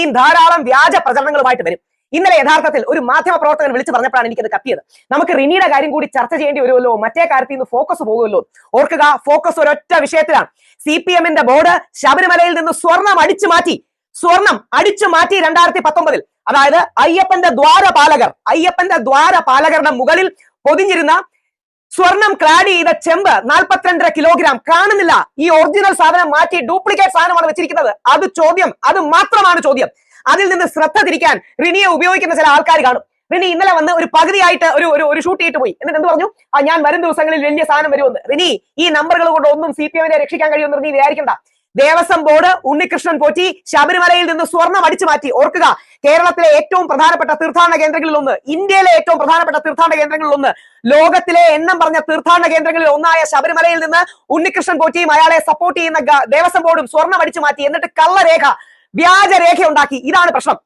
ഇനിയും ധാരാളം വ്യാജ പ്രചരണങ്ങളുമായിട്ട് വരും. ഇന്നലെ യഥാർത്ഥത്തിൽ ഒരു മാധ്യമ പ്രവർത്തകൻ വിളിച്ചു പറഞ്ഞപ്പോഴാണ് എനിക്കത് കത്തിയത്. നമുക്ക് റിനിയുടെ കാര്യം കൂടി ചർച്ച ചെയ്യേണ്ടി വരുമല്ലോ, മറ്റേ കാര്യത്തിൽ നിന്ന് ഫോക്കസ് പോകുമല്ലോ. ഓർക്കുക, ഫോക്കസ് ഒരൊറ്റ വിഷയത്തിലാണ്. CPM-ന്റെ ബോർഡ് ശബരിമലയിൽ നിന്ന് സ്വർണം അടിച്ചു മാറ്റി 2019. അതായത് അയ്യപ്പന്റെ ദ്വാരപാലകരുടെ മുകളിൽ പൊതിഞ്ഞിരുന്ന സ്വർണം ക്ലാഡ് ചെയ്ത ചെമ്പ് 42.5 കിലോഗ്രാം കാണുന്നില്ല. ഈ ഒറിജിനൽ സാധനം മാറ്റി ഡ്യൂപ്ലിക്കേറ്റ് സാധനമാണ് വെച്ചിരിക്കുന്നത്. അത് മാത്രമാണ് ചോദ്യം. അതിൽ നിന്ന് ശ്രദ്ധ തിരിക്കാൻ റിനിയെ ഉപയോഗിക്കുന്ന ചില ആൾക്കാർ കാണും. റിനി ഇന്നലെ വന്ന് ഒരു പകുതിയായിട്ട് ഒരു ഷൂട്ട് ചെയ്തിട്ട് പോയി. എന്നിട്ട് എന്ത് പറഞ്ഞു? ഞാൻ വരും ദിവസങ്ങളിൽ വലിയ സാധനം വരുമെന്ന്. റിനി, ഈ നമ്പറുകൾ കൊണ്ട് ഒന്നും CPM-നെ രക്ഷിക്കാൻ കഴിയുമെന്ന് റിനി വിചാരിക്കണ്ട. ദേവസ്വം ബോർഡ് ഉണ്ണികൃഷ്ണൻ പോറ്റി ശബരിമലയിൽ നിന്ന് സ്വർണം അടിച്ചു മാറ്റി. ഓർക്കുക, കേരളത്തിലെ ഏറ്റവും പ്രധാനപ്പെട്ട തീർത്ഥാടന കേന്ദ്രങ്ങളിൽ ഒന്ന്, ഇന്ത്യയിലെ ഏറ്റവും പ്രധാനപ്പെട്ട തീർത്ഥാടന കേന്ദ്രങ്ങളിൽ ഒന്ന്, ലോകത്തിലെ എണ്ണം പറഞ്ഞ തീർത്ഥാടന കേന്ദ്രങ്ങളിൽ ഒന്നായ ശബരിമലയിൽ നിന്ന് ഉണ്ണികൃഷ്ണൻ പോറ്റിയും അയാളെ സപ്പോർട്ട് ചെയ്യുന്ന ദേവസ്വം ബോർഡും സ്വർണം അടിച്ചു മാറ്റി. എന്നിട്ട് കള്ളരേഖ, വ്യാജരേഖ ഉണ്ടാക്കി. ഇതാണ് പ്രശ്നം.